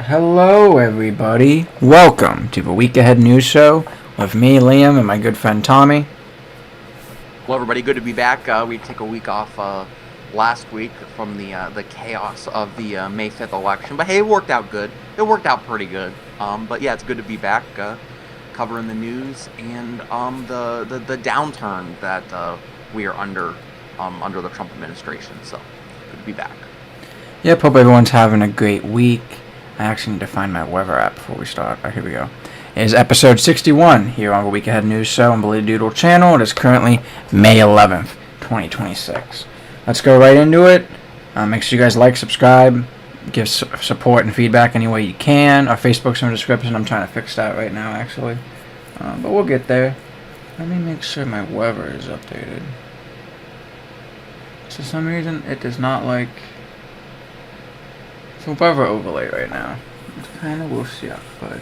Hello, everybody. Welcome to the Week Ahead News Show with me, Liam, and my good friend Tommy. Well, everybody, good to be back. We took a week off last week from the chaos of the May 5th election, but hey, it worked out good. It worked out pretty good. But yeah, it's good to be back covering the news and the downturn that we are under the Trump administration. So good to be back. Yep, hope everyone's having a great week. I actually need to find my weather app before we start. Here we go. It is episode 61 here on the Week Ahead News Show on Bully Doodle channel. It is currently May 11th, 2026. Let's go right into it. Make sure you guys like, subscribe, give support and feedback any way you can. Our Facebook's in the description. I'm trying to fix that right now, actually. But we'll get there. Let me make sure my weather is updated. For some reason, it does not like... So weather overlay right now. It's kind of woosy up, but...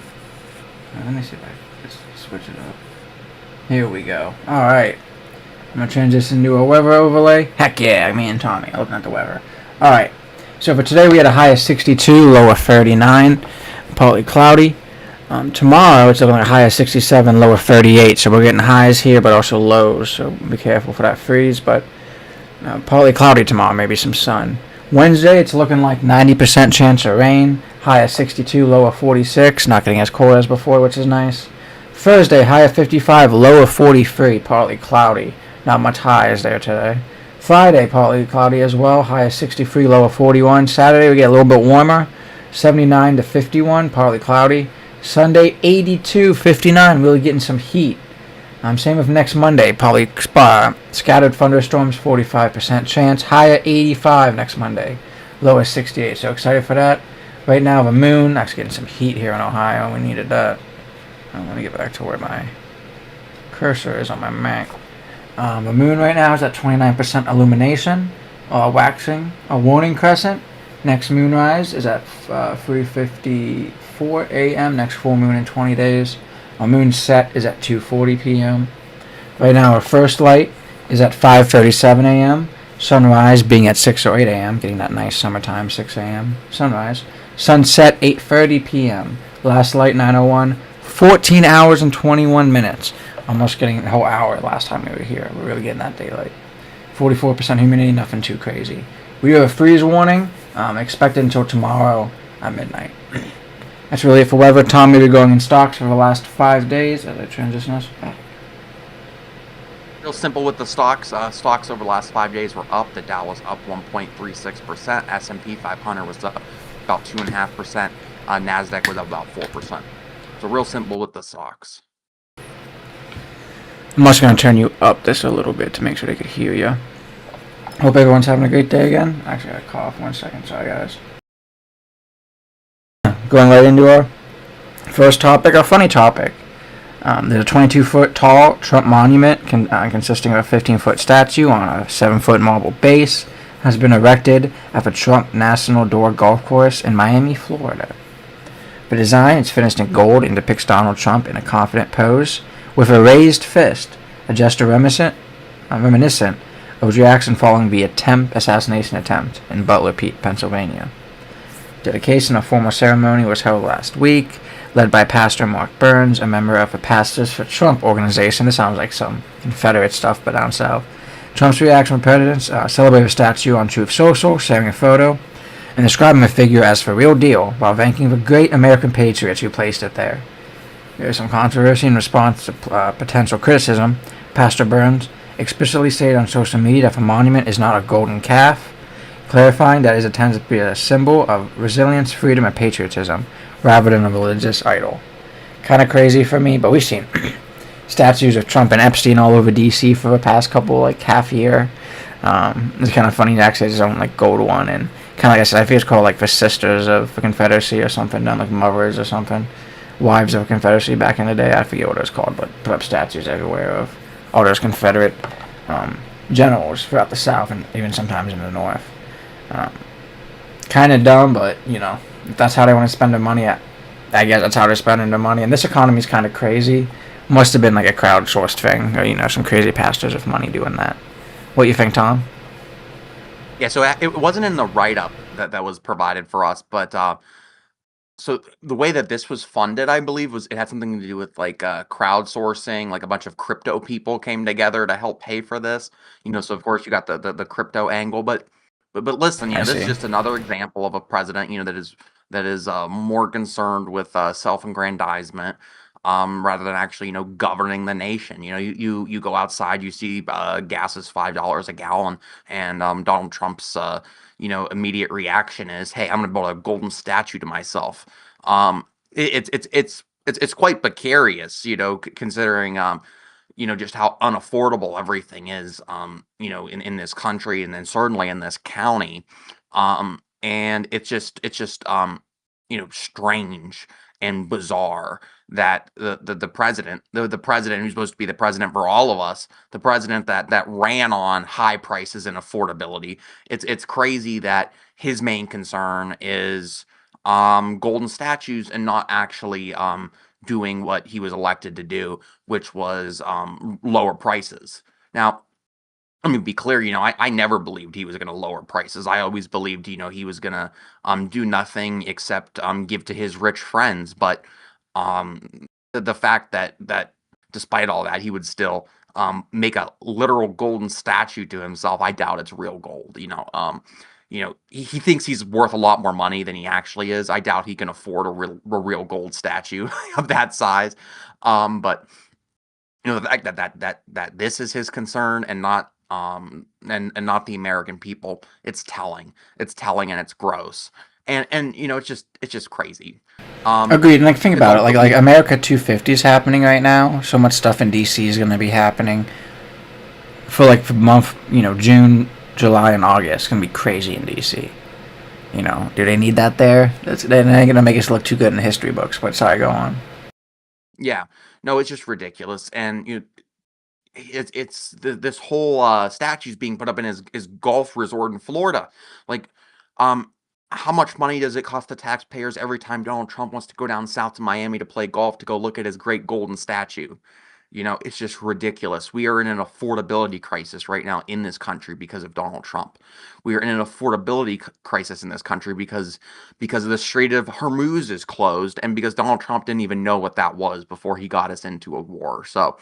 let me see if I can just switch it up. Here we go. Alright. I'm going to transition to a weather overlay. Heck yeah, me and Tommy looking at the weather. Alright. So for today we had a high of 62, low of 39. Partly cloudy. Tomorrow it's looking like a high of 67, low of 38. So we're getting highs here, but also lows. So be careful for that freeze. But partly cloudy tomorrow, maybe some sun. Wednesday, it's looking like 90% chance of rain. High of 62, low of 46. Not getting as cold as before, which is nice. Thursday, high of 55, low of 43. Partly cloudy. Not much highs there today. Friday, partly cloudy as well. High of 63, low of 41. Saturday, we get a little bit warmer. 79 to 51, partly cloudy. Sunday, 82, 59. Really getting some heat. Same with next Monday, probably scattered thunderstorms, 45% chance. High at 85 next Monday, low at 68. So excited for that. Right now, the moon, actually getting some heat here in Ohio. We needed that. Let me get back to where my cursor is on my Mac. The moon right now is at 29% illumination, waxing. A waning crescent. Next moonrise is at 3:54 a.m. Next full moon in 20 days. Our moon set is at 2:40 p.m. Right now, our first light is at 5:37 a.m. Sunrise being at 6 or 8 a.m., getting that nice summertime 6 a.m. sunrise. Sunset 8:30 p.m. Last light 9:01. 14 hours and 21 minutes. Almost getting a whole hour last time we were here. We're really getting that daylight. 44% humidity, nothing too crazy. We have a freeze warning expected until tomorrow at midnight. That's really it for weather. Tommy, we're going in stocks for the last 5 days as I transition us. Real simple with the stocks. Stocks over the last 5 days were up. The Dow was up 1.36%. S&P 500 was up about 2.5%. Nasdaq was up about 4%. So real simple with the stocks. I'm also going to turn you up this a little bit to make sure they could hear you. Hope everyone's having a great day again. Actually, I cough. 1 second. Sorry, guys. Going right into our first topic, our funny topic. There's a 22-foot tall Trump monument consisting of a 15-foot statue on a 7-foot marble base has been erected at the Trump National Door Golf Course in Miami, Florida. The design is finished in gold and depicts Donald Trump in a confident pose with a raised fist, a gesture reminiscent of Jackson following the assassination attempt in Butler, Pennsylvania. Dedication of formal ceremony was held last week, led by Pastor Mark Burns, a member of the Pastors for Trump organization. This sounds like some Confederate stuff, but down south. Trump's reaction from presidents celebrated the statue on Truth Social, sharing a photo, and describing the figure as the real deal, while thanking the great American patriots who placed it there. There is some controversy in response to potential criticism. Pastor Burns explicitly stated on social media that the monument is not a golden calf, clarifying that it is intended to be a symbol of resilience, freedom, and patriotism, rather than a religious idol. Kind of crazy for me, but we've seen statues of Trump and Epstein all over D.C. for the past couple, half year. It's kind of funny to actually his own, gold one, and kind of like I said, I think it's called, the Sisters of the Confederacy or something, done mothers or something. Wives of the Confederacy back in the day, I forget what it was called, but put up statues everywhere of all those Confederate generals throughout the South and even sometimes in the North. Kind of dumb, but, if that's how they want to spend their money, I guess that's how they're spending their money. And this economy is kind of crazy. Must have been a crowdsourced thing, or, some crazy pastors with money doing that. What do you think, Tom? Yeah, so it wasn't in the write-up that was provided for us, but So the way that this was funded, I believe, was it had something to do with like crowdsourcing, like a bunch of crypto people came together to help pay for this. So of course you got the crypto angle, but listen, I this is see. just another example of a president, that is more concerned with self-aggrandizement, rather than actually governing the nation. You go outside, you see gas is $5 a gallon, and Donald Trump's immediate reaction is, "Hey, I'm going to build a golden statue to myself." It's quite precarious, considering just how unaffordable everything is, in this country, and then certainly in this county. And it's just strange and bizarre that the president who's supposed to be the president for all of us, the president that ran on high prices and affordability, it's crazy that his main concern is golden statues and not actually doing what he was elected to do, which was lower prices. Now, let me be clear, I never believed he was going to lower prices. I always believed, he was going to do nothing except give to his rich friends. But the fact that despite all that, he would still make a literal golden statue to himself, I doubt it's real gold. He thinks he's worth a lot more money than he actually is. I doubt he can afford a real gold statue of that size. But the fact that this is his concern and not not the American people, it's telling. It's telling, and it's gross. And it's just crazy. Um Agreed. And like, think it's about it. Like also like America 250 is happening right now. So much stuff in DC is going to be happening for like for month. June, July, and August. It's going to be crazy in DC. Do they need that there? They're not going to make us look too good in the history books. But sorry, go on. yeah, no, it's just ridiculous. And this whole statues being put up in his golf resort in Florida. Like, how much money does it cost the taxpayers every time Donald Trump wants to go down south to Miami to play golf to go look at his great golden statue? It's just ridiculous. We are in an affordability crisis right now in this country because of Donald Trump. We are in an affordability crisis in this country because of the Strait of Hormuz is closed, and because Donald Trump didn't even know what that was before he got us into a war. So,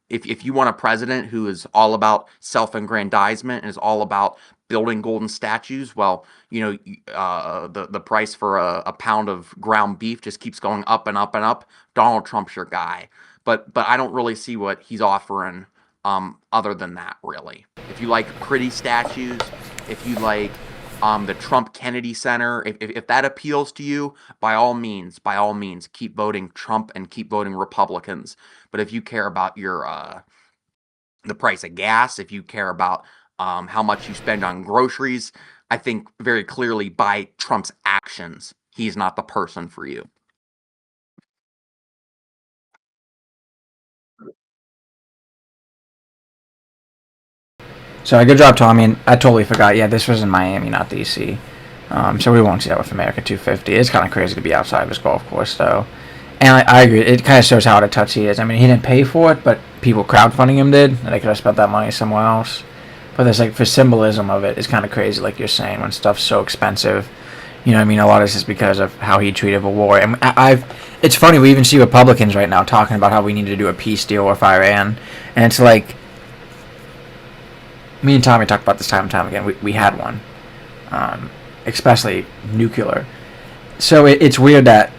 if you want a president who is all about self-aggrandizement and is all about building golden statues, well, the price for a pound of ground beef just keeps going up and up and up. Donald Trump's your guy, but I don't really see what he's offering other than that, really. If you like pretty statues, if you like the Trump Kennedy Center, if that appeals to you, by all means, keep voting Trump and keep voting Republicans. But if you care about the price of gas, if you care about how much you spend on groceries, I think very clearly by Trump's actions, he's not the person for you. So good job, Tommy. And I totally forgot. Yeah, this was in Miami, not DC. So we won't see that with America 250. It's kind of crazy to be outside of his golf course, though. And I agree. It kind of shows how out of touch he is. I mean, he didn't pay for it, but people crowdfunding him did. And they could have spent that money somewhere else. But there's like, for symbolism of it, it's kind of crazy, like you're saying, when stuff's so expensive. I mean, a lot of this is because of how he treated the war. And it's funny, we even see Republicans right now talking about how we need to do a peace deal with Iran. And it's like, me and Tommy talked about this time and time again. We had one, especially nuclear. So it's weird that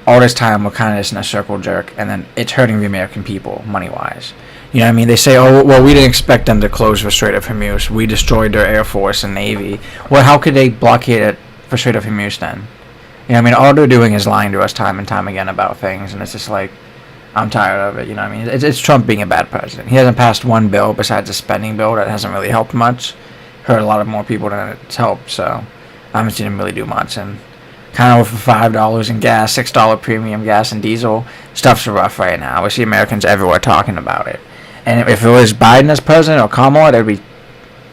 all this time we're kind of just in a circle jerk, and then it's hurting the American people money wise. You know what I mean? They say, oh, well, we didn't expect them to close the Strait of Hormuz. We destroyed their Air Force and Navy. Well, how could they blockade it for Strait of Hormuz then? I mean, all they're doing is lying to us time and time again about things, and it's just like, I'm tired of it. I mean? It's Trump being a bad president. He hasn't passed one bill besides a spending bill that hasn't really helped much. Hurt a lot of more people than it's helped, so I haven't seen him really do much. And kind of for $5 in gas, $6 premium gas and diesel, stuff's rough right now. We see Americans everywhere talking about it. And if it was Biden as president or Kamala, they'd be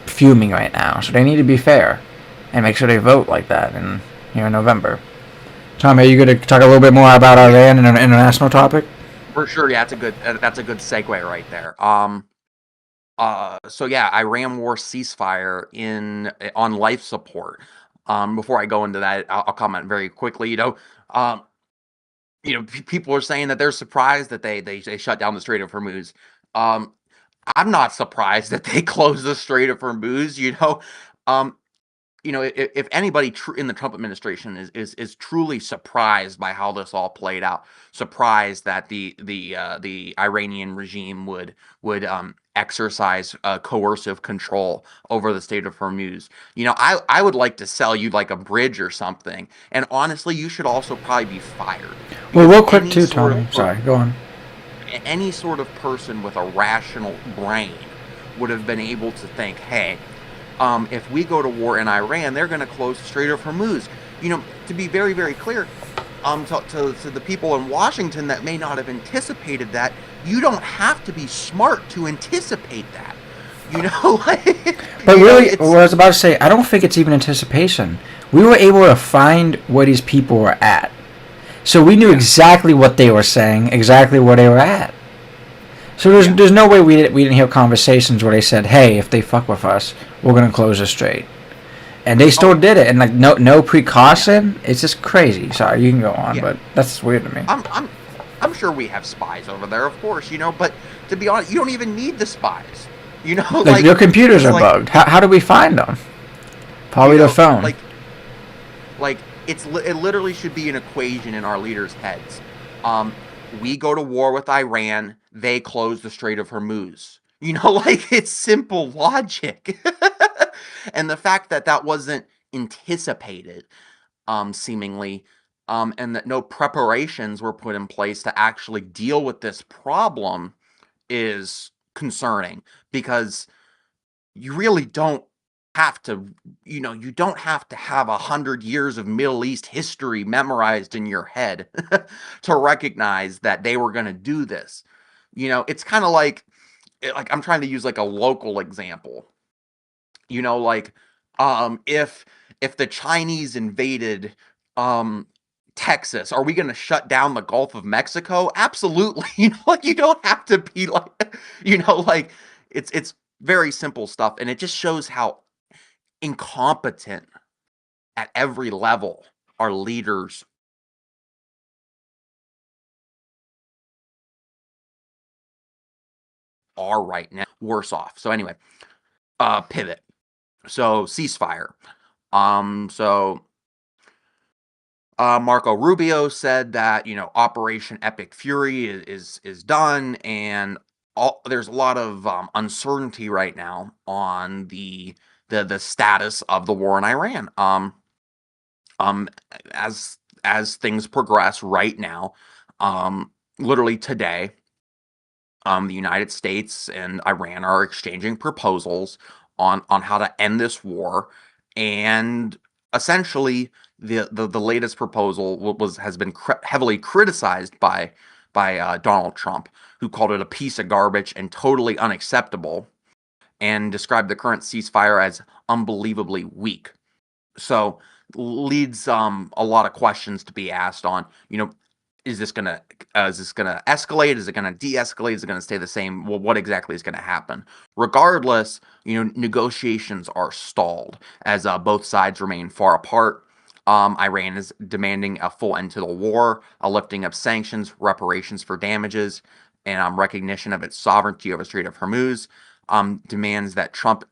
fuming right now. So they need to be fair and make sure they vote like that in November. Tom, are you going to talk a little bit more about Iran and an international topic? For sure, yeah, that's a good segue right there. So yeah, Iran war ceasefire on life support. Before I go into that, I'll comment very quickly. People are saying that they're surprised that they shut down the Strait of Hormuz. Um, I'm not surprised that they closed the Strait of Hormuz. Um, if anybody in the Trump administration is truly surprised by how this all played out, surprised that the Iranian regime would exercise coercive control over the state of Hormuz, I would like to sell you like a bridge or something. And honestly, you should also probably be fired Well, because real quick too, Tommy. Sorry, go on. any sort of person with a rational brain would have been able to think, hey, if we go to war in Iran, they're going to close the Strait of Hormuz. To be very, very clear, to the people in Washington that may not have anticipated that, you don't have to be smart to anticipate that. But really, what I was about to say, I don't think it's even anticipation. We were able to find where these people were at. So we knew exactly what they were saying, exactly where they were at. So there's no way we didn't hear conversations where they said, "Hey, if they fuck with us, we're gonna close the strait," and they still did it, and like no precaution. It's just crazy. Sorry, you can go on, but that's weird to me. I'm sure we have spies over there, of course, but to be honest, you don't even need the spies. Like your computers are bugged. How do we find them? Probably the phone. It literally should be an equation in our leaders' heads. We go to war with Iran, they close the Strait of Hormuz. It's simple logic. And the fact that that wasn't anticipated, seemingly, and that no preparations were put in place to actually deal with this problem is concerning, because you really don't have to, you don't have to have 100 years of Middle East history memorized in your head to recognize that they were going to do this. It's kind of like I'm trying to use like a local example. Like if the Chinese invaded Texas, are we going to shut down the Gulf of Mexico? Absolutely. You don't have to be like, it's very simple stuff, and it just shows how incompetent at every level our leaders are right now. Worse off. So anyway, pivot. So ceasefire. Marco Rubio said that Operation Epic Fury is done, and there's a lot of uncertainty right now on the status of the war in Iran. Um, as things progress right now, literally today, the United States and Iran are exchanging proposals on how to end this war, and essentially the latest proposal has been heavily criticized by Donald Trump, who called it a piece of garbage and totally unacceptable, and described the current ceasefire as unbelievably weak. So leads a lot of questions to be asked on, is this gonna escalate? Is it gonna de-escalate? Is it gonna stay the same? Well, what exactly is gonna happen? Regardless, negotiations are stalled as both sides remain far apart. Iran is demanding a full end to the war, a lifting of sanctions, reparations for damages, and recognition of its sovereignty over the Strait of Hormuz. Demands that Trump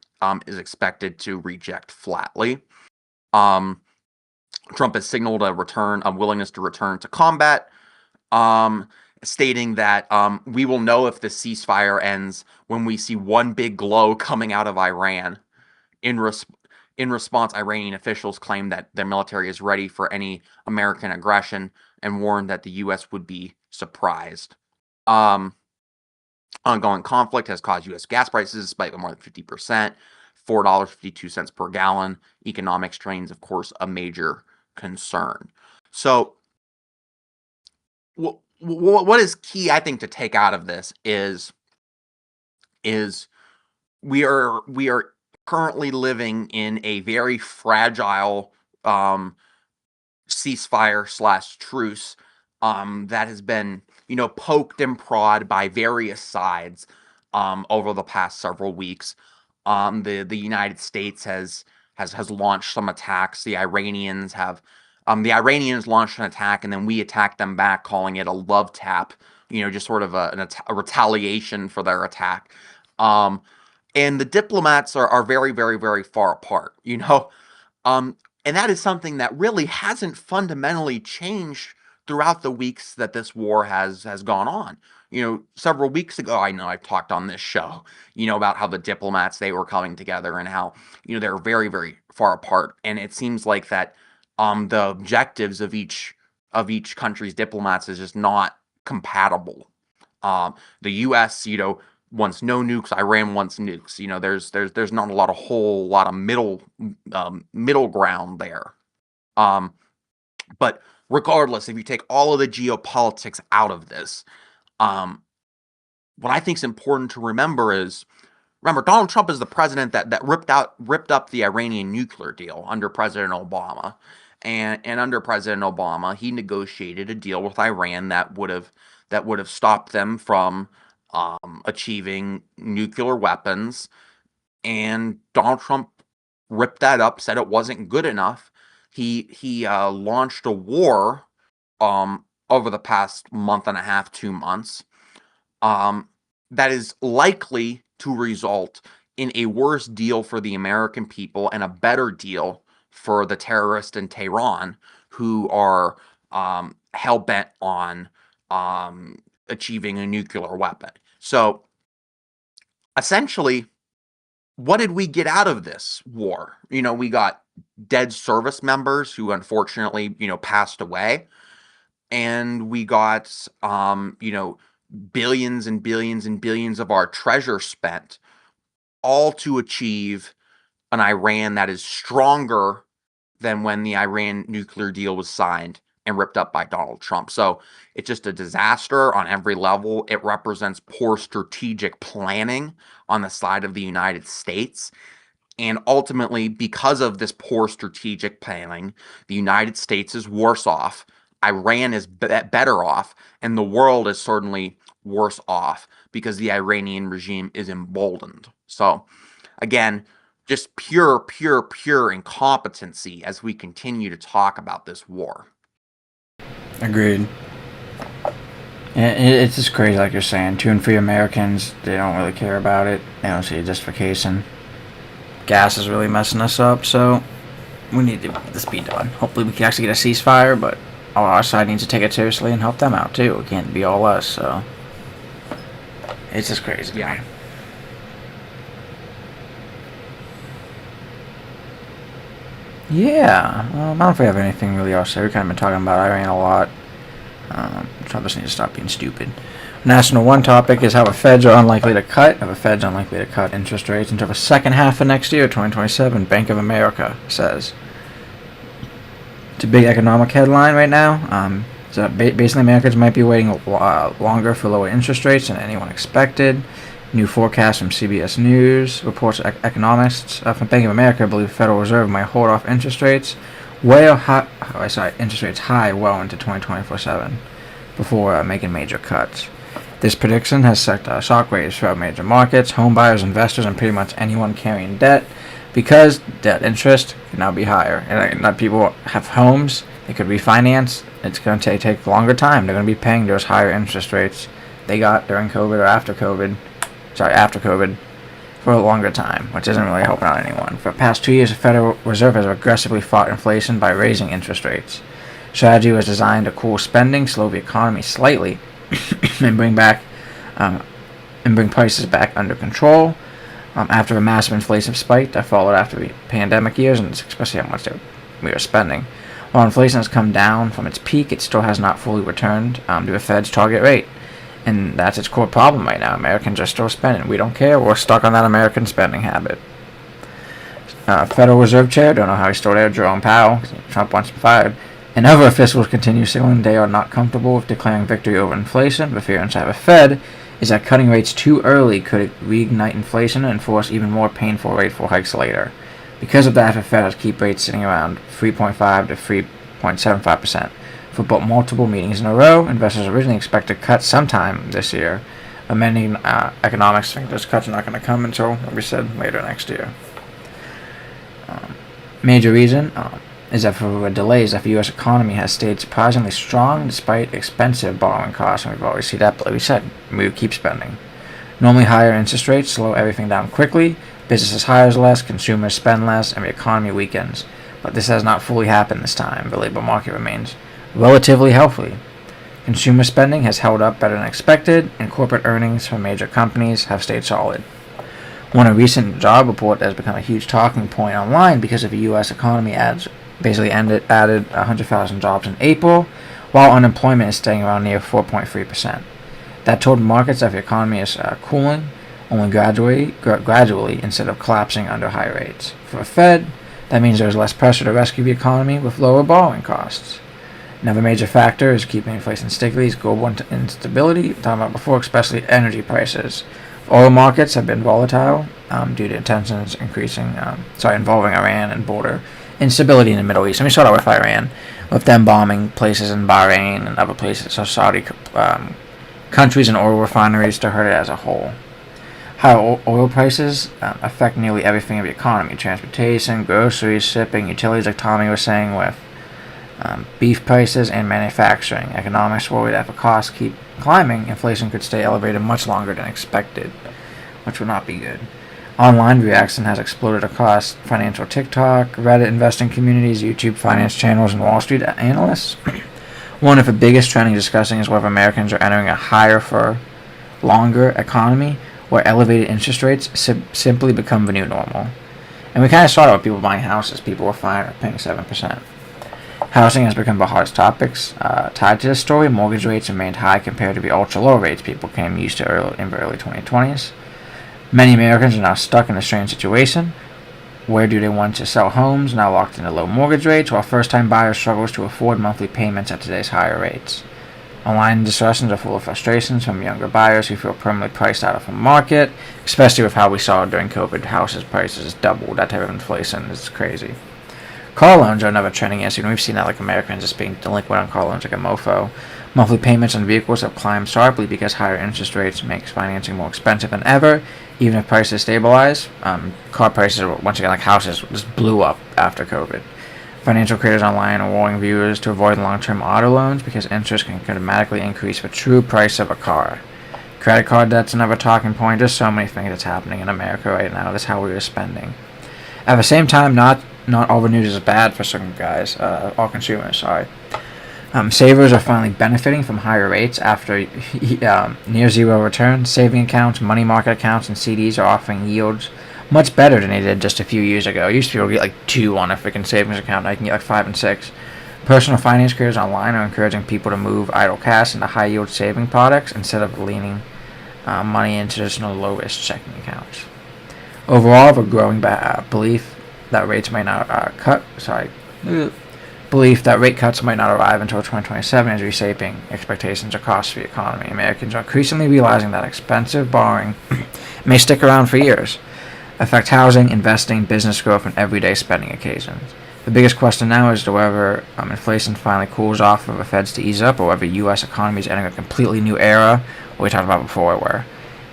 is expected to reject flatly. Trump has signaled a willingness to return to combat, stating that we will know if the ceasefire ends when we see one big glow coming out of Iran. In response, Iranian officials claim that their military is ready for any American aggression and warned that the U.S. would be surprised. Ongoing conflict has caused U.S. gas prices to spike by more than 50%, $4.52 per gallon. Economic strains, of course, a major concern. So, what is key, I think, to take out of this is we are currently living in a very fragile ceasefire / truce that has been poked and prod by various sides over the past several weeks. The United States has has launched some attacks. The Iranians launched an attack, and then we attacked them back, calling it a love tap. Just sort of a retaliation for their attack. And the diplomats are very, very, very far apart. And that is something that really hasn't fundamentally changed throughout the weeks that this war has gone on. Several weeks ago, I know I've talked on this show, about how the diplomats, they were coming together, and how, they're very, very far apart. And it seems like that the objectives of each country's diplomats is just not compatible. The U.S., wants no nukes. Iran wants nukes. There's not a whole lot of middle ground there. But regardless, if you take all of the geopolitics out of this, what I think is important to remember is, Donald Trump is the president that ripped up the Iranian nuclear deal under President Obama. And under President Obama, he negotiated a deal with Iran that would have stopped them from achieving nuclear weapons. And Donald Trump ripped that up, said it wasn't good enough. He launched a war over the past month and a half, 2 months, that is likely to result in a worse deal for the American people and a better deal for the terrorists in Tehran, who are hell-bent on achieving a nuclear weapon. So, essentially, what did we get out of this war? We got dead service members who unfortunately, passed away. And we got, billions and billions and billions of our treasure spent, all to achieve an Iran that is stronger than when the Iran nuclear deal was signed and ripped up by Donald Trump. So it's just a disaster on every level. It represents poor strategic planning on the side of the United States. And ultimately, because of this poor strategic planning, the United States is worse off, Iran is better off, and the world is certainly worse off because the Iranian regime is emboldened. So, again, just pure incompetency as we continue to talk about this war. Agreed. It's just crazy, like you're saying. 2 and 3 Americans, they don't really care about it. They don't see justification. Gas is really messing us up, so we need to get this be done. Hopefully we can actually get a ceasefire, but our side needs to take it seriously and help them out too. It can't be all us, so it's just crazy. Yeah. Yeah, I don't know if we have anything really else there. We've kind of been talking about Iran a lot. Trump just needs to stop being stupid. National one topic is how the Feds are unlikely to cut. The Fed's unlikely to cut interest rates until the second half of next year, 2027, Bank of America says. It's a big economic headline right now. So basically, Americans might be waiting longer for lower interest rates than anyone expected. New forecast from CBS News reports economists from Bank of America believe the Federal Reserve might hold off interest rates interest rates high well into 2024-7 before making major cuts. This prediction has set shockwaves throughout major markets, home buyers, investors, and pretty much anyone carrying debt, because debt interest can now be higher. And not people have homes, they could refinance. It's going to take longer time. They're going to be paying those higher interest rates they got during COVID or after COVID for a longer time, which isn't really helping out anyone. For the past 2 years, the Federal Reserve has aggressively fought inflation by raising interest rates. Strategy was designed to cool spending, slow the economy slightly, and bring prices back under control. After a massive inflation spike that followed after the pandemic years, and especially how much we were spending. While inflation has come down from its peak, it still has not fully returned to the Fed's target rate. And that's its core problem right now. Americans are still spending. We don't care. We're stuck on that American spending habit. Federal Reserve Chair, don't know how he's still there, Jerome Powell, Trump wants him fired. And other officials continue signaling they are not comfortable with declaring victory over inflation. The fear inside the Fed is that cutting rates too early could reignite inflation and force even more painful rate hikes later. Because of that, the Fed has keep rates sitting around 3.5 to 3.75%. For multiple meetings in a row, investors originally expected cuts sometime this year. Many economics think those cuts are not going to come until, like we said, later next year. Major reason is that for delays, that the U.S. economy has stayed surprisingly strong despite expensive borrowing costs, and we've always seen that. But like we said, we keep spending. Normally, higher interest rates slow everything down quickly. Businesses hire less, consumers spend less, and the economy weakens. But this has not fully happened this time. The labor market remains relatively healthy. Consumer spending has held up better than expected, and corporate earnings from major companies have stayed solid. One a recent job report that has become a huge talking point online because of the U.S. economy added 100,000 jobs in April, while unemployment is staying around near 4.3%. That told markets that the economy is cooling, only gradually instead of collapsing under high rates. For the Fed, that means there's less pressure to rescue the economy with lower borrowing costs. Another major factor is keeping inflation sticky is global instability, talking about before, especially energy prices. Oil markets have been volatile due to tensions involving Iran and border instability in the Middle East. And we saw that with Iran, with them bombing places in Bahrain and other places, so Saudi countries and oil refineries to hurt it as a whole. Higher oil prices affect nearly everything in the economy: transportation, groceries, shipping, utilities, like Tommy was saying, with beef prices and manufacturing. Economists worry that if costs keep climbing, inflation could stay elevated much longer than expected, which would not be good. Online reaction has exploded across financial TikTok, Reddit investing communities, YouTube finance channels, and Wall Street analysts. One of the biggest trending discussing is whether Americans are entering a higher for longer economy where elevated interest rates simply become the new normal. And we kind of saw that with people buying houses. People were fine paying 7%. Housing has become the hottest topics tied to this story. Mortgage rates remained high compared to the ultra-low rates people became used to in the early 2020s. Many Americans are now stuck in a strange situation. Where do they want to sell homes, now locked into low mortgage rates, while first-time buyers struggle to afford monthly payments at today's higher rates? Online discussions are full of frustrations from younger buyers who feel permanently priced out of the market, especially with how we saw during COVID, houses prices doubled. That type of inflation is crazy. Car loans are another trending issue, and we've seen that like Americans just being delinquent on car loans like a mofo. Monthly payments on vehicles have climbed sharply because higher interest rates makes financing more expensive than ever, even if prices stabilize. Car prices, once again, like houses, just blew up after COVID. Financial creators online are warning viewers to avoid long-term auto loans because interest can dramatically increase the true price of a car. Credit card debt's another talking point. There's so many things that's happening in America right now. That's how we are spending. At the same time, not all the news is bad for certain guys, all consumers, sorry. Savers are finally benefiting from higher rates after near zero returns. Saving accounts, money market accounts, and CDs are offering yields much better than they did just a few years ago. I used to be able to get like 2 on a freaking savings account. Now you can get like 5 and 6. Personal finance creators online are encouraging people to move idle cash into high yield saving products instead of leaning money into traditional low risk checking accounts. Overall, the growing belief that rate cuts might not arrive until 2027 is reshaping expectations across the economy. Americans are increasingly realizing that expensive borrowing may stick around for years, affect housing, investing, business growth, and everyday spending occasions. The biggest question now is whether inflation finally cools off for the Feds to ease up, or whether the U.S. economy is entering a completely new era, what we talked about before, where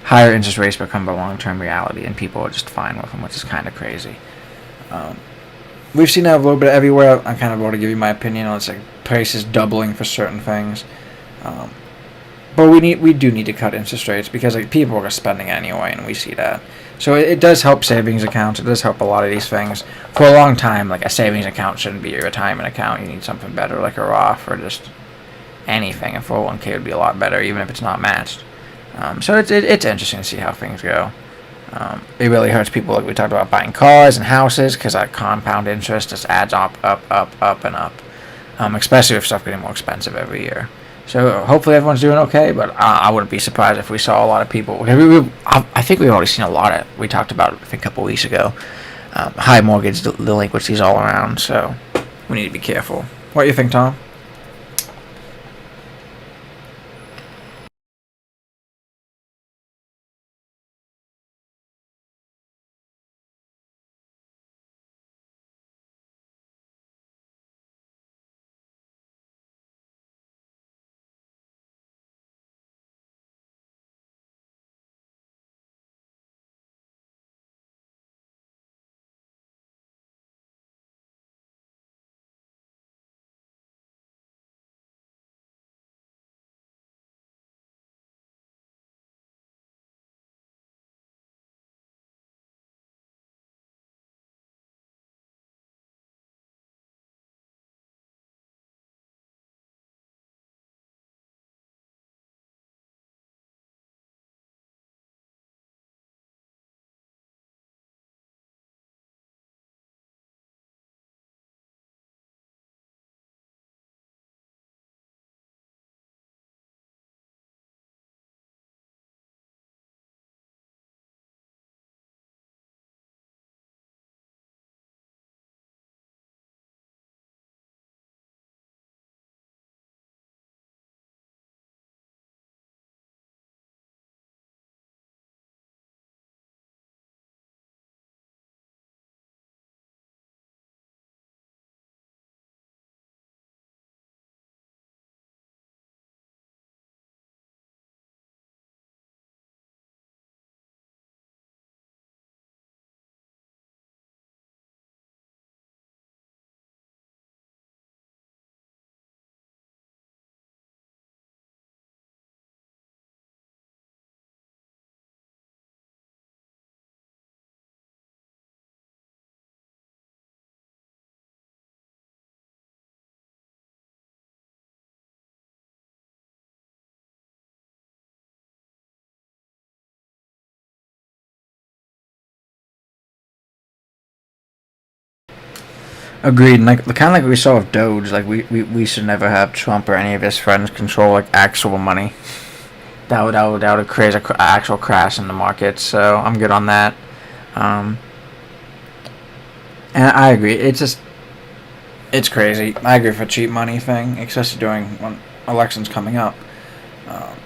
higher interest rates become a long-term reality and people are just fine with them, which is kind of crazy. We've seen that a little bit everywhere. I kind of want to give you my opinion on it's like prices doubling for certain things. But we do need to cut interest rates because like people are spending anyway, and we see that. So it does help savings accounts. It does help a lot of these things. For a long time, like a savings account shouldn't be your retirement account. You need something better like a Roth or just anything. A 401k would be a lot better, even if it's not matched. So it's interesting to see how things go. It really hurts people, like we talked about, buying cars and houses, because that compound interest just adds up, and up. Especially with stuff getting more expensive every year. So hopefully everyone's doing okay, but I wouldn't be surprised if we saw a lot of people. I think we've already seen a lot of, we talked about it I think a couple weeks ago, high mortgage delinquencies all around, so we need to be careful. What do you think, Tom? Agreed. And like kind of like we saw with Doge, like we should never have Trump or any of his friends control like actual money. That would create a actual crash in the market. So I'm good on that. Um, and I agree. It's crazy. I agree for cheap money thing, especially during when elections coming up. Um,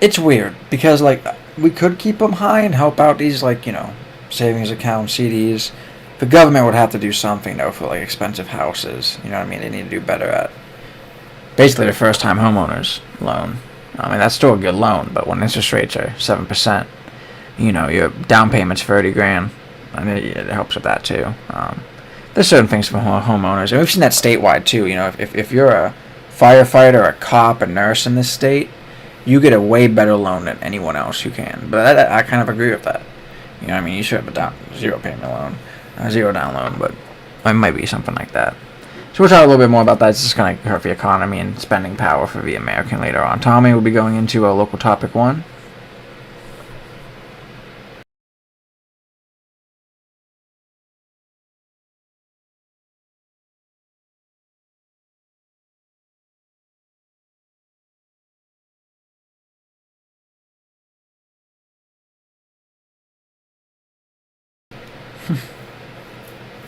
it's weird because like we could keep them high and help out these like savings accounts, CDs. The government would have to do something though for like expensive houses. You know what I mean? They need to do better at basically the first time homeowners loan. I mean that's still a good loan, but when interest rates are 7%, your down payment's 30 grand. I mean it helps with that too. There's certain things for homeowners, and we've seen that statewide too. If you're a firefighter, a cop, a nurse in this state, you get a way better loan than anyone else who can. But I kind of agree with that. I mean, you should have a zero payment loan, a zero down loan, but it might be something like that. So we'll talk a little bit more about that. It's just going to hurt the economy and spending power for the American later on. Tommy will be going into a local topic one.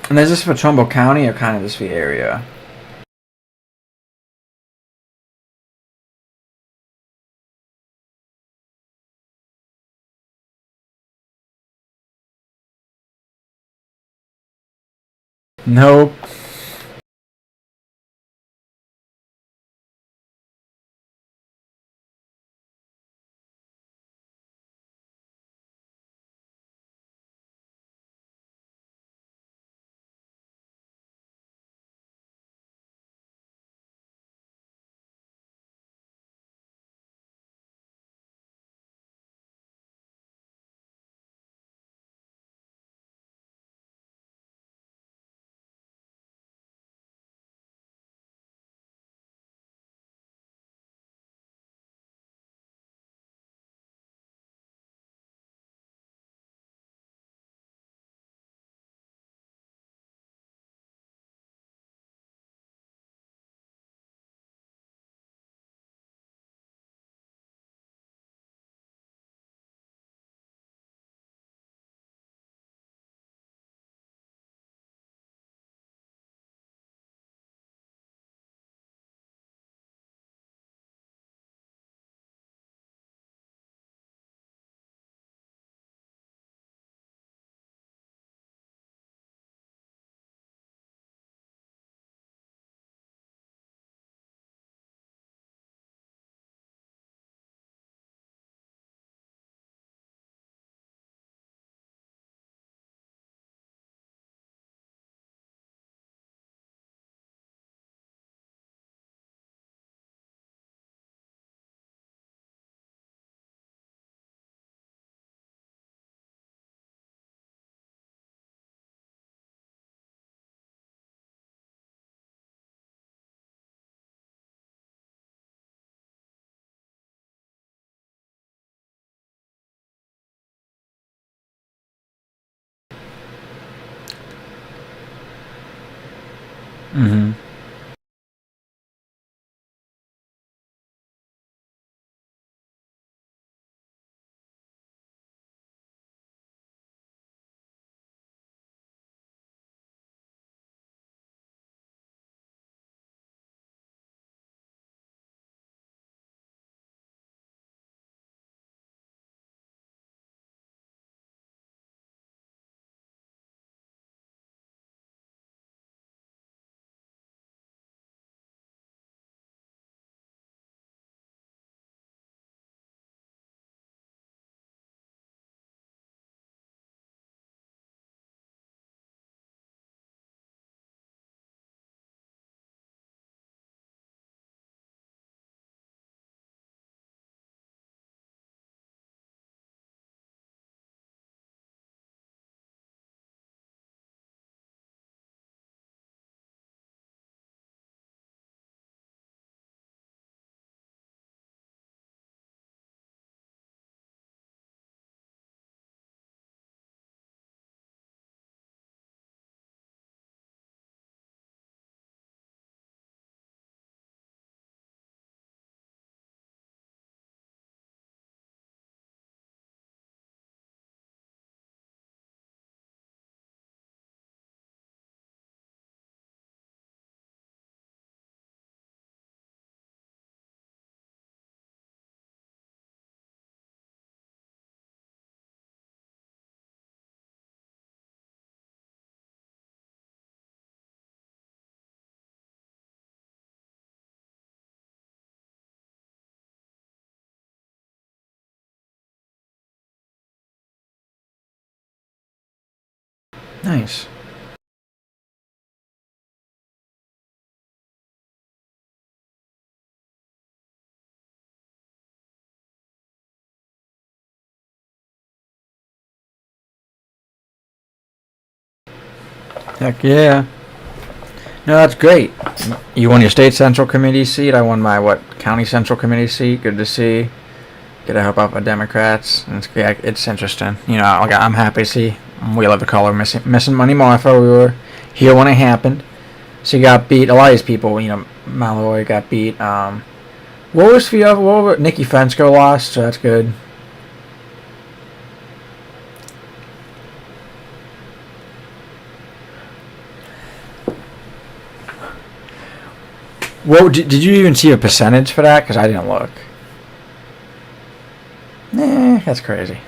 And is this for Trumbull County or kind of just the area? Nope. Mm-hmm. Nice. Heck yeah. No, that's great. You won your state central committee seat. I won my county central committee seat. Good to see. Get to help out my Democrats. And it's interesting. I'm happy to see we love the color missing Money Martha. We were here when it happened. She got beat. A lot of these people, Malloy got beat. What was the other? Nikki Fensko lost, so that's good. Did you even see a percentage for that? Because I didn't look. That's crazy.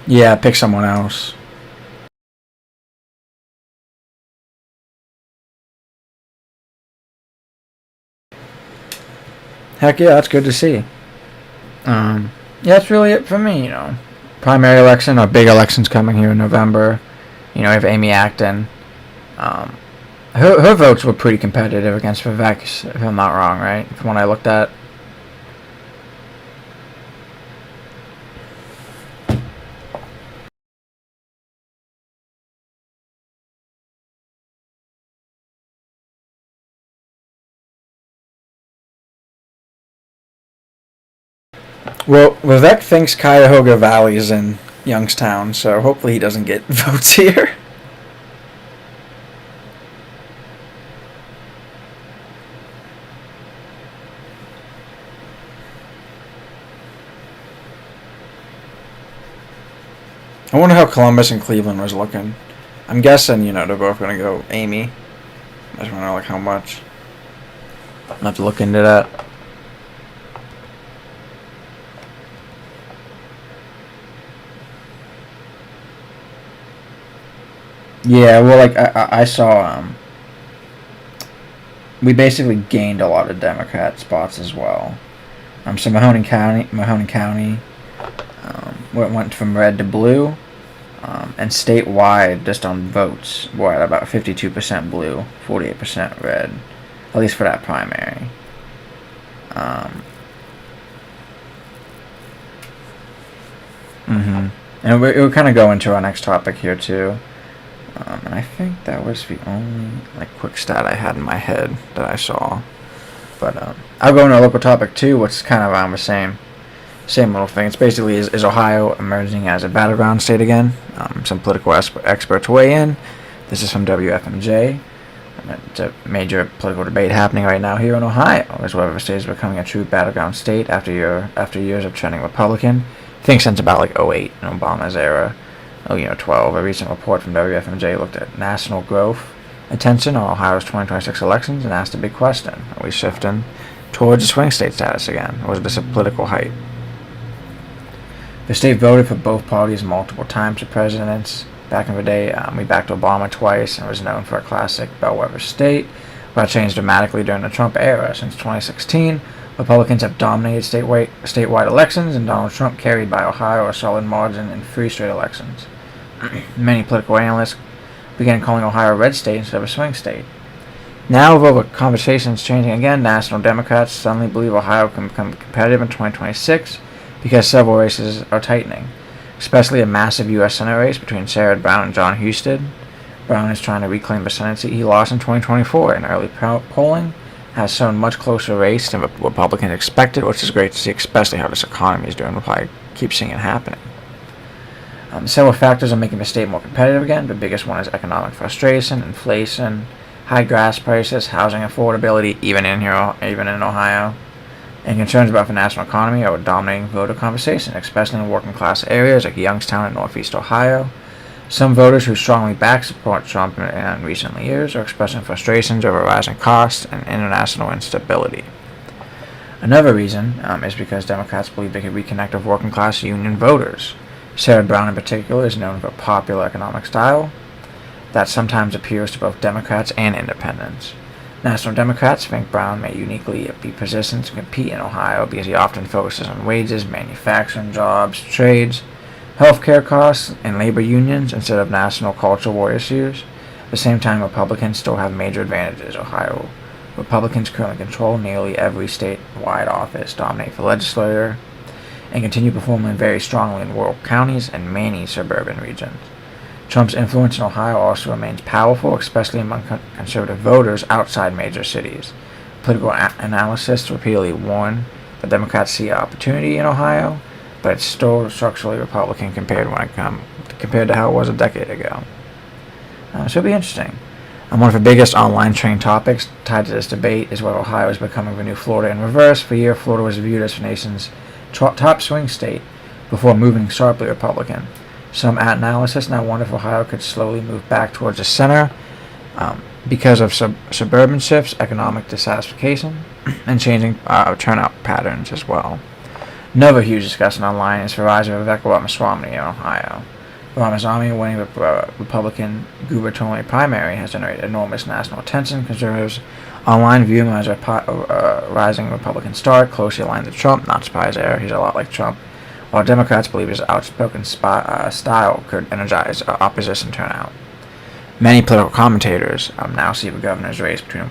Yeah, pick someone else. Heck yeah, that's good to see. Yeah, that's really it for me. Primary election or big elections coming here in November. We have Amy Acton. Her votes were pretty competitive against Vivek, if I'm not wrong, right? From what I looked at. Well, Vivek thinks Cuyahoga Valley is in Youngstown, so hopefully he doesn't get votes here. I wonder how Columbus and Cleveland was looking. I'm guessing, they're both going to go Amy. I just want to know, how much. I'll have to look into that. Yeah, well, I saw, we basically gained a lot of Democrat spots as well. So Mahoning County, went from red to blue, and statewide, just on votes, we're at about 52% blue, 48% red, at least for that primary. And we'll kind of go into our next topic here too. And I think that was the only quick stat I had in my head that I saw. But I'll go into a local topic too, what's kind of around the same little thing. It's basically, is Ohio emerging as a battleground state again? Some political experts weigh in. This is from WFMJ. It's a major political debate happening right now here in Ohio, as whether the state is becoming a true battleground state after years of trending Republican. I think since about 2008 in Obama's era. 12. A recent report from WFMJ looked at national growth attention on Ohio's 2026 elections and asked a big question: are we shifting towards a swing state status again, or was this a political hype? The state voted for both parties multiple times for presidents. Back in the day, we backed Obama twice and was known for a classic bellwether state. But that changed dramatically during the Trump era. Since 2016, Republicans have dominated statewide elections, and Donald Trump carried by Ohio a solid margin in 3 straight elections. Many political analysts began calling Ohio a red state instead of a swing state. Now, with all the conversations changing again, national Democrats suddenly believe Ohio can become competitive in 2026 because several races are tightening, especially a massive U.S. Senate race between Sherrod Brown and John Husted. Brown is trying to reclaim the Senate seat he lost in 2024, and early polling has shown much closer race than Republicans expected, which is great to see, especially how this economy is doing. We'll probably keep seeing it happening. Several factors are making the state more competitive again. The biggest one is economic frustration, inflation, high gas prices, housing affordability, even in Ohio, and concerns about the national economy are a dominating voter conversation, especially in working class areas like Youngstown and Northeast Ohio. Some voters who strongly back support Trump in recent years are expressing frustrations over rising costs and international instability. Another reason is because Democrats believe they could reconnect with working class union voters. Sarah Brown, in particular, is known for a popular economic style that sometimes appeals to both Democrats and independents. National Democrats think Brown may uniquely be positioned to compete in Ohio because he often focuses on wages, manufacturing jobs, trades, healthcare costs, and labor unions instead of national culture war issues. At the same time, Republicans still have major advantages. Ohio Republicans currently control nearly every statewide office, dominate the legislature, and continue performing very strongly in rural counties and many suburban regions. Trump's influence in Ohio also remains powerful, especially among conservative voters outside major cities. Political analysts repeatedly warn that Democrats see opportunity in Ohio, but it's still structurally Republican compared to how it was a decade ago. So it'll be interesting. One of the biggest online trending topics tied to this debate is whether Ohio is becoming the new Florida in reverse. For years, Florida was viewed as the nation's top swing state before moving sharply Republican. Some analysts now wonder if Ohio could slowly move back towards the center because of suburban shifts, economic dissatisfaction, and changing turnout patterns as well. Another huge discussion online is the rise of Vivek Ramaswamy in Ohio. Ramaswamy winning the Republican gubernatorial primary has generated enormous national attention. Conservatives online view him as a rising Republican star, closely aligned to Trump. Not surprised there, he's a lot like Trump. While Democrats believe his outspoken style could energize opposition turnout. Many political commentators now see the governor's race between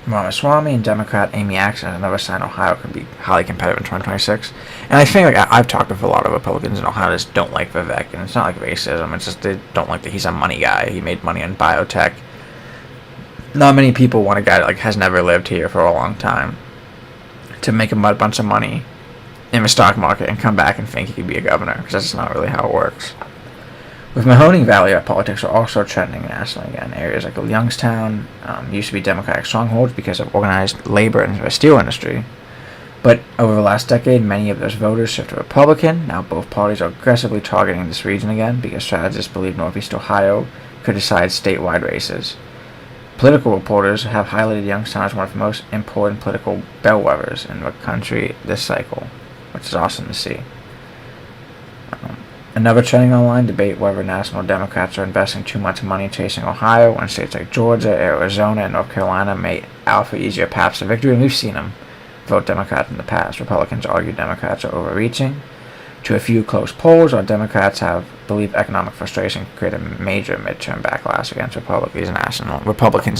Ramaswamy and Democrat Amy Axel as another sign Ohio could be highly competitive in 2026. And I think I've talked with a lot of Republicans in Ohio that just don't like Vivek, and it's not like racism. It's just they don't like that he's a money guy. He made money on biotech. Not many people want a guy that has never lived here for a long time to make a bunch of money in the stock market and come back and think he could be a governor, because that's not really how it works. With Mahoning Valley, politics are also trending nationally again. Areas like Youngstown used to be Democratic strongholds because of organized labor in the steel industry. But over the last decade, many of those voters shifted Republican. Now both parties are aggressively targeting this region again because strategists believe Northeast Ohio could decide statewide races. Political reporters have highlighted Youngstown as one of the most important political bellwethers in the country this cycle, which is awesome to see. Another trending online debate whether national Democrats are investing too much money chasing Ohio when states like Georgia, Arizona, and North Carolina may offer easier paths to victory, and we've seen them vote Democrat in the past. Republicans argue Democrats are overreaching to a few close polls, while Democrats believe economic frustration could create a major midterm backlash against Republicans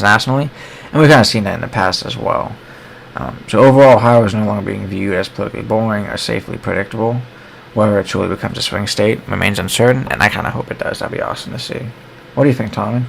nationally, and we've kind of seen that in the past as well. So overall, Ohio is no longer being viewed as politically boring or safely predictable. Whether it truly becomes a swing state remains uncertain, and I kind of hope it does. That'd be awesome to see. What do you think, Tommy?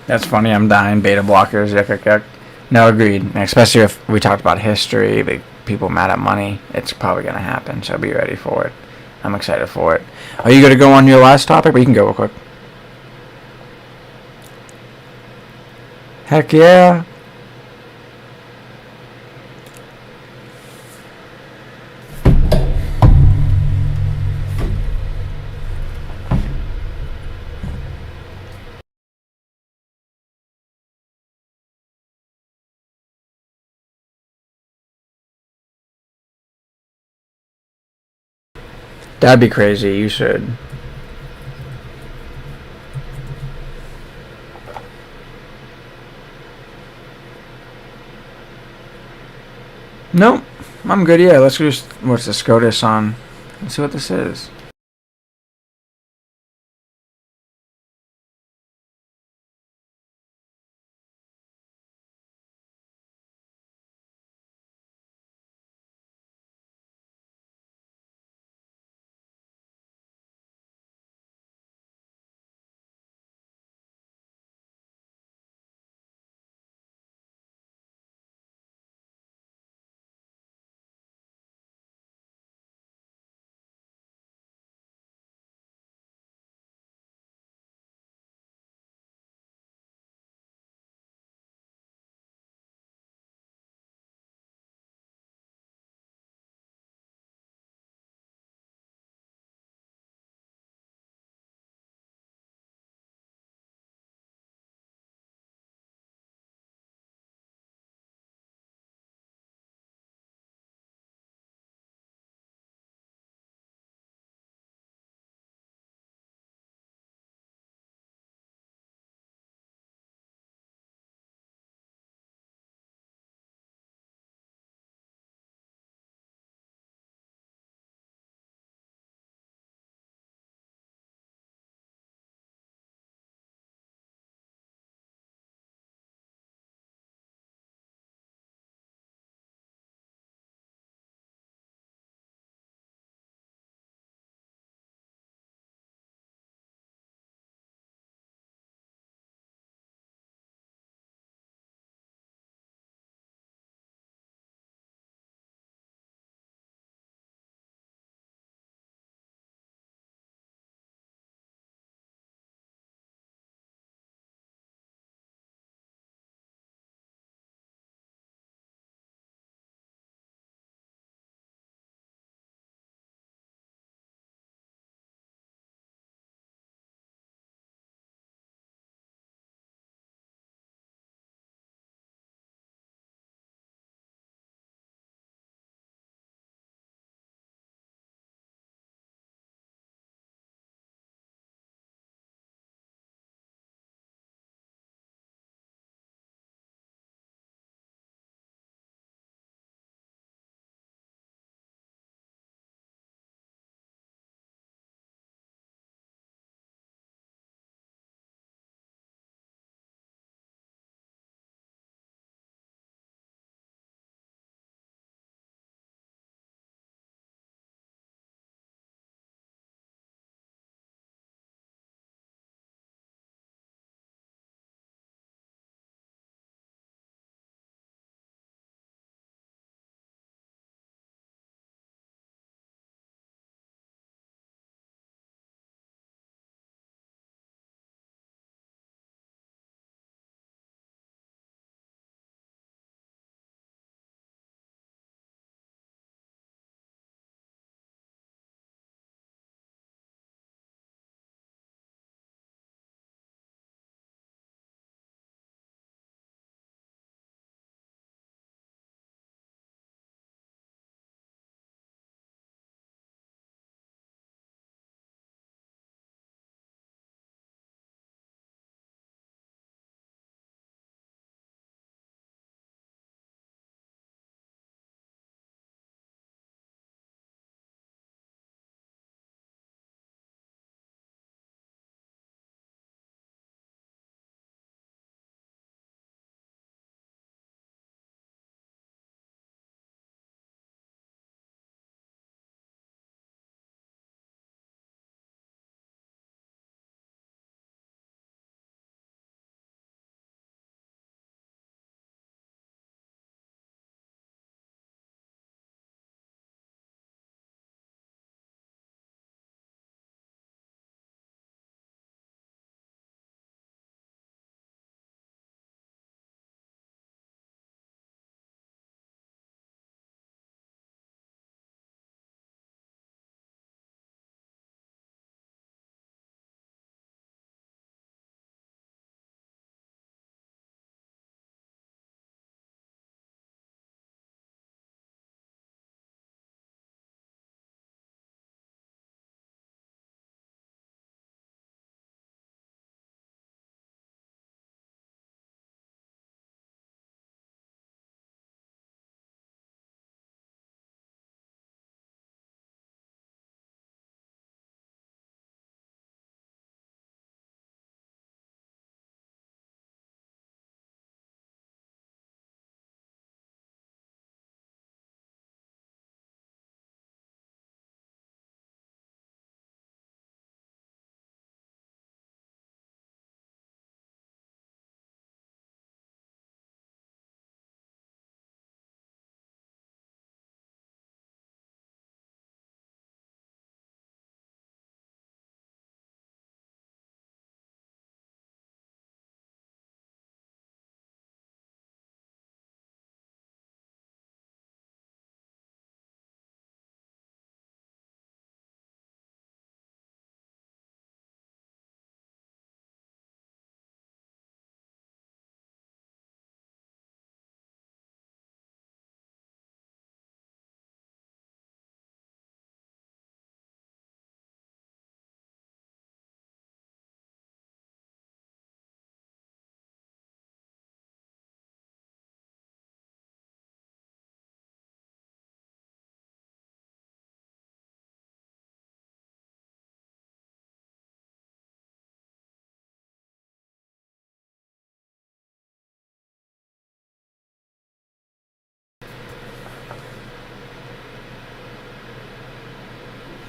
That's funny. I'm dying. Beta blockers. Yuck, yuck, yuck. No, agreed. And especially if we talked about history, like people mad at money, it's probably gonna happen. So be ready for it. I'm excited for it. Are you gonna go on your last topic? But you can go real quick. Heck yeah. That'd be crazy. You should. Nope. I'm good. Yeah. Let's just. What's the SCOTUS on? Let's see what this is.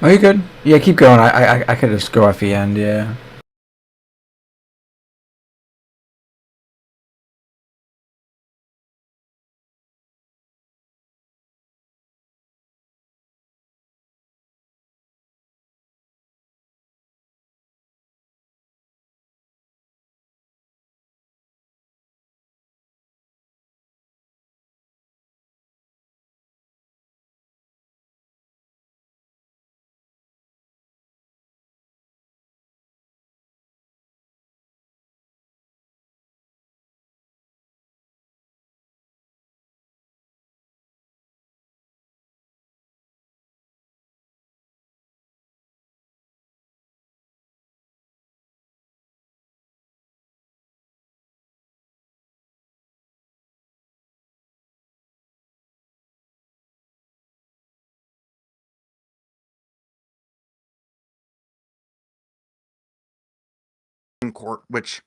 Oh, you good? Yeah, keep going. I could just go off the end. Yeah. Court, which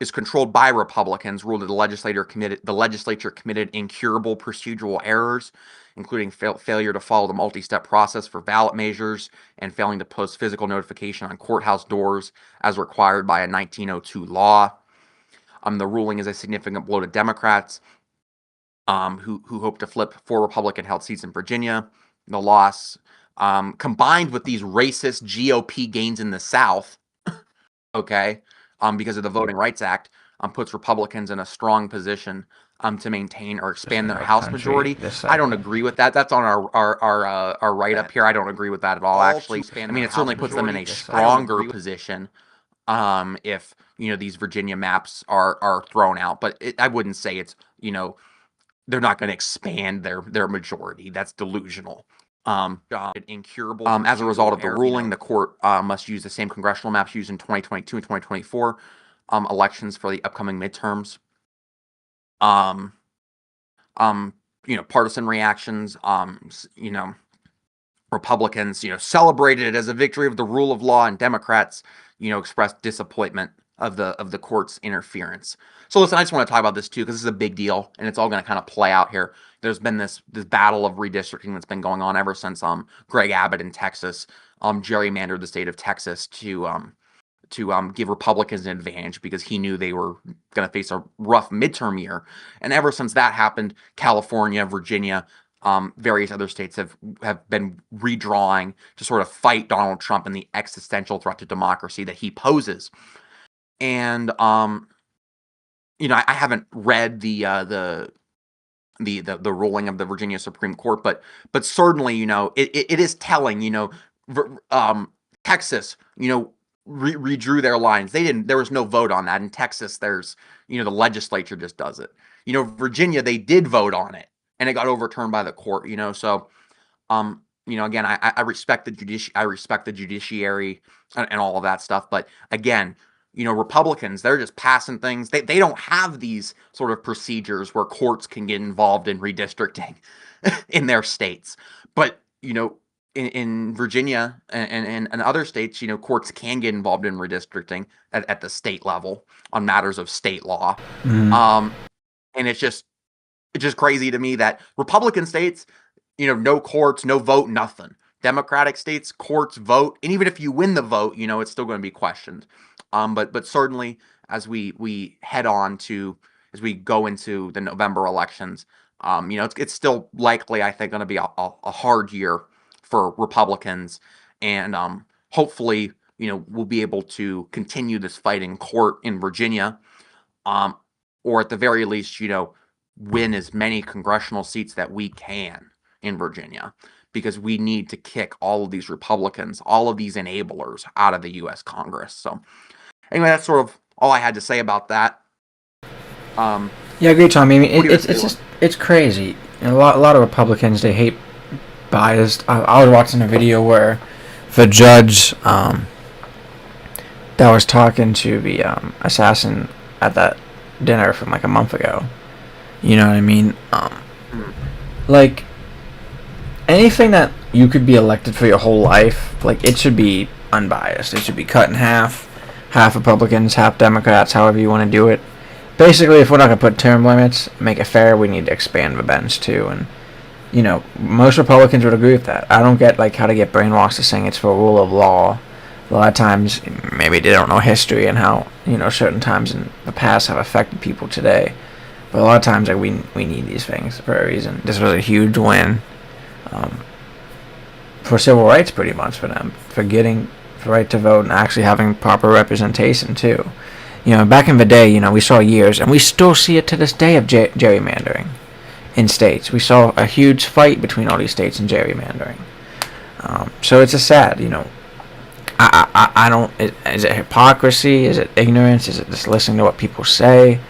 is controlled by Republicans, ruled that the legislature committed incurable procedural errors, including failure to follow the multi-step process for ballot measures and failing to post physical notification on courthouse doors as required by a 1902 law. The ruling is a significant blow to Democrats, who hope to flip 4 Republican-held seats in Virginia. The loss, combined with these racist GOP gains in the South, okay, because of the Voting Rights Act, puts Republicans in a strong position to maintain or expand their House majority. I don't agree with that. That's on our write-up here. I don't agree with that at all, actually. I mean, it certainly puts them in a stronger position if, these Virginia maps are thrown out. But I wouldn't say it's, they're not going to expand their majority. That's delusional. As a result of the ruling, the court must use the same congressional maps used in 2022 and 2024 elections for the upcoming midterms. Partisan reactions. Republicans, celebrated it as a victory of the rule of law, and Democrats, expressed disappointment of the court's interference. So listen, I just want to talk about this too because this is a big deal, and it's all going to kind of play out here. There's been this battle of redistricting that's been going on ever since Greg Abbott in Texas gerrymandered the state of Texas to give Republicans an advantage because he knew they were going to face a rough midterm year. And ever since that happened, California, Virginia, various other states have been redrawing to sort of fight Donald Trump and the existential threat to democracy that he poses. And I haven't read the ruling of the Virginia Supreme Court, but certainly it is telling. Texas redrew their lines. There was no vote on that. In Texas, there's the legislature just does it. Virginia, they did vote on it, and it got overturned by the court. So again, I respect the judiciary and all of that stuff, but again, Republicans, they're just passing things. They don't have these sort of procedures where courts can get involved in redistricting in their states. But, in Virginia and other states, courts can get involved in redistricting at the state level on matters of state law. And it's just crazy to me that Republican states, no courts, no vote, nothing. Democratic states, courts, vote, and even if you win the vote, it's still going to be questioned. But certainly as we go into the November elections, it's still likely, I think, going to be a hard year for Republicans, and hopefully, we'll be able to continue this fight in court in Virginia, or at the very least, win as many congressional seats that we can in Virginia, because we need to kick all of these Republicans, all of these enablers out of the U.S. Congress. So anyway, that's sort of all I had to say about that. Yeah, I agree, Tommy. I mean, it's crazy. And a lot of Republicans, they hate biased. I was watching a video where the judge that was talking to the assassin at that dinner from like a month ago. You know what I mean? Like, anything that you could be elected for your whole life, like, it should be unbiased. It should be cut in half Republicans, half Democrats, however you want to do it. Basically, if we're not going to put term limits, make it fair, we need to expand the bench too. And Most Republicans would agree with that. I don't get like how to get brainwashed to saying it's for rule of law. A lot of times, maybe they don't know history and how certain times in the past have affected people today. But a lot of times, like we need these things for a reason. This was a huge win for civil rights, pretty much for them, for getting the right to vote and actually having proper representation too. Back in the day, we saw years, and we still see it to this day of gerrymandering in states. We saw a huge fight between all these states and gerrymandering. So it's just sad, I don't. Is it hypocrisy? Is it ignorance? Is it just listening to what people say?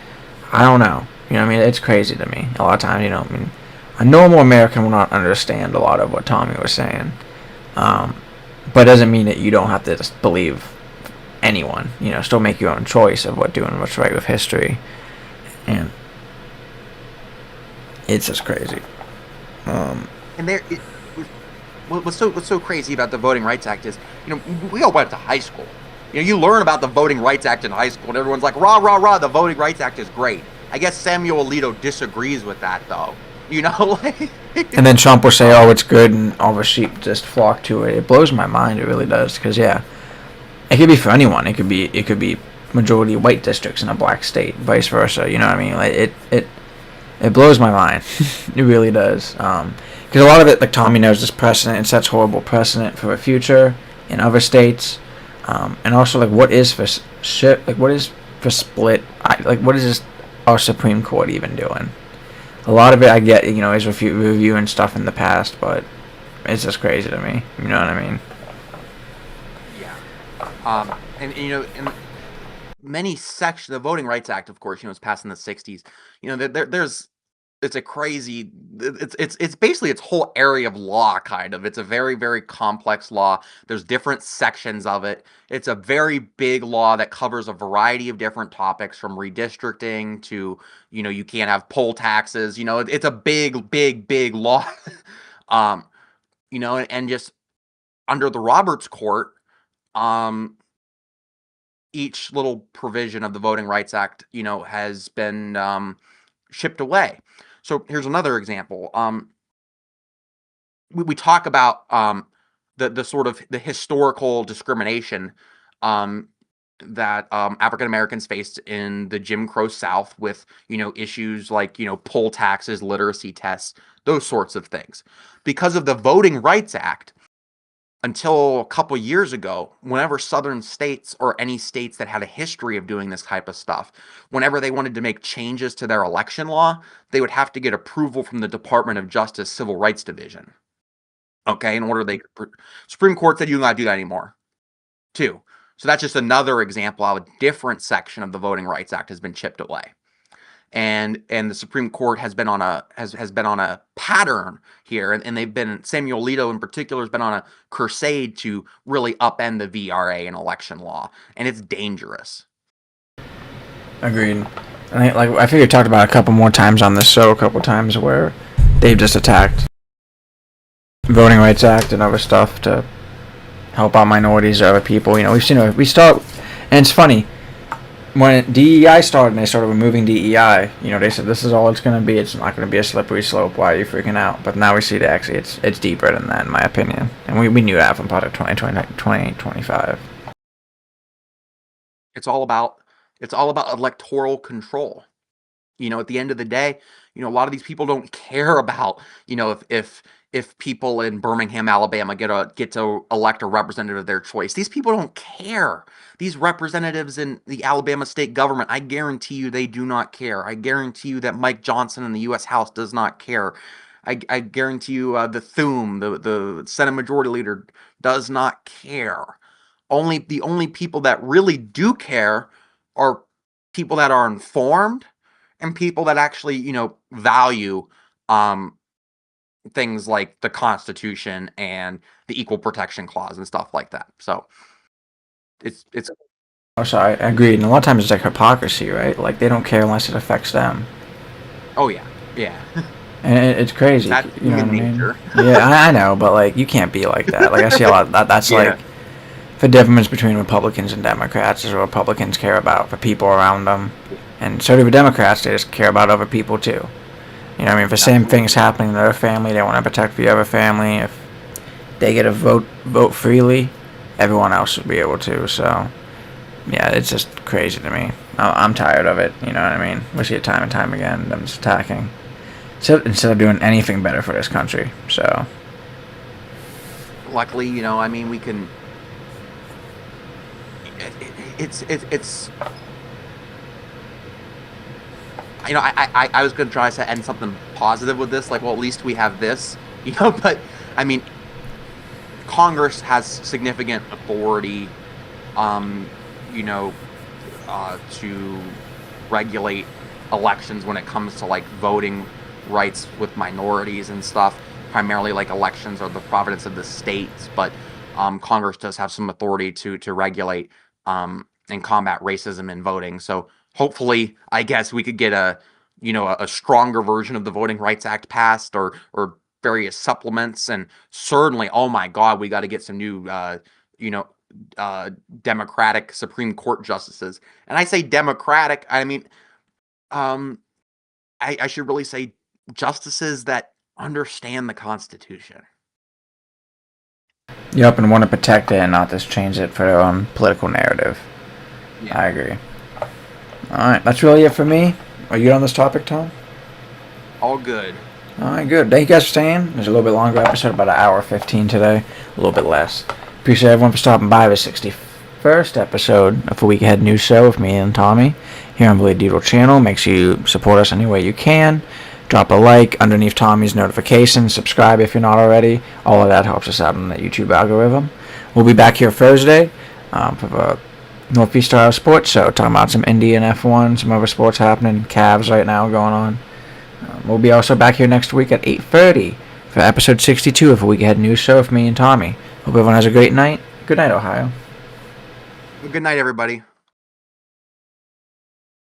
I don't know. It's crazy to me. A lot of times, a normal American will not understand a lot of what Tommy was saying. But it doesn't mean that you don't have to just believe anyone. Still make your own choice of what's right with history. And it's just crazy. And what's so crazy about the Voting Rights Act is, we all went to high school. You learn about the Voting Rights Act in high school, and everyone's like, rah, rah, rah, the Voting Rights Act is great. I guess Samuel Alito disagrees with that, though. And then Trump will say, oh, it's good, and all the sheep just flock to it. It blows my mind, it really does, because, yeah, it could be for anyone. It could be majority white districts in a black state, vice versa, you know what I mean? Like, it blows my mind. It really does. Because a lot of it, like Tommy knows, is precedent. It sets horrible precedent for the future in other states. And also, like, what is for split? What is this, our Supreme Court even doing? A lot of it, I get, is reviewing stuff in the past, but it's just crazy to me. You know what I mean? Yeah. And in many sections, the Voting Rights Act, of course, was passed in the '60s. It's a crazy, it's basically its whole area of law, kind of. It's a very, very complex law. There's different sections of it. It's a very big law that covers a variety of different topics, from redistricting to, you can't have poll taxes. It's a big, big, big law. And just under the Roberts Court, each little provision of the Voting Rights Act, has been shipped away. So here's another example. We talk about the sort of the historical discrimination that African Americans faced in the Jim Crow South with, issues like, poll taxes, literacy tests, those sorts of things. Because of the Voting Rights Act, until a couple years ago, whenever southern states or any states that had a history of doing this type of stuff, whenever they wanted to make changes to their election law, they would have to get approval from the Department of Justice Civil Rights Division. Okay, in order Supreme Court said you don't got to do that anymore, too. So that's just another example how a different section of the Voting Rights Act has been chipped away. And the Supreme Court has been on a pattern here, and Samuel Alito in particular has been on a crusade to really upend the VRA and election law, and it's dangerous. Agreed. I think we talked about a couple more times on this show, a couple times where they've just attacked Voting Rights Act and other stuff to help out minorities or other people. We've seen it. And it's funny. When DEI started and they started removing DEI, they said this is all it's going to be. It's not going to be a slippery slope. Why are you freaking out? But now we see that actually it's deeper than that, in my opinion. And we knew that from Project 2025. It's all about electoral control. At the end of the day, a lot of these people don't care about, if people in Birmingham, Alabama get to elect a representative of their choice. These people don't care. These representatives in the Alabama state government, I guarantee you they do not care. I guarantee you that Mike Johnson in the U.S. House does not care. I guarantee you the Thune, the Senate Majority Leader, does not care. The only people that really do care are people that are informed and people that actually, value things like the Constitution and the Equal Protection Clause and stuff like that. So it's. Oh, sorry, I agreed. And a lot of times it's like hypocrisy, right? Like they don't care unless it affects them. Oh yeah. And it's crazy. That's human nature. Yeah, I know, but like you can't be like that. Like I see a lot. That's like the difference between Republicans and Democrats is what Republicans care about the people around them, and so do the Democrats. They just care about other people too. You know what I mean? If the same thing's happening to their family, they want to protect the other family. If they get a vote freely, everyone else should be able to. So, yeah, it's just crazy to me. I'm tired of it. You know what I mean? We see it time and time again. Them just attacking. So, instead of doing anything better for this country. So, luckily, you know, I mean, we can. It's. You know, I was gonna try to end something positive with this, like, well, at least we have this, you know. But I mean, Congress has significant authority, you know, to regulate elections when it comes to like voting rights with minorities and stuff. Primarily, like elections are the providence of the states, but Congress does have some authority to regulate and combat racism in voting. So hopefully, I guess we could get a a stronger version of the Voting Rights Act passed, or various supplements, and certainly, oh my God, we got to get some new you know Democratic Supreme Court justices. And I say Democratic, I mean um I should really say justices that understand the Constitution. yep, and want to protect it and not just change it for their own political narrative. Yeah. I agree. Alright, that's really it for me. Are you on this topic, Tom? All good. Alright, good. Thank you guys for staying. There's a little bit longer episode, about an hour 15 today. A little bit less. Appreciate everyone for stopping by the 61st episode of a Week Ahead News Show with me and Tommy here on the Blade Doodle channel. Make sure you support us any way you can. Drop a like underneath Tommy's notifications. Subscribe if you're not already. All of that helps us out in the YouTube algorithm. We'll be back here Thursday for the Northeast Ohio Sports Show, talking about some Indian F1, some other sports happening, Cavs right now going on. We'll be also back here next week at 8:30 for episode 62 of a Week Ahead News Show with me and Tommy. Hope everyone has a great night. Good night, Ohio. Good night, everybody.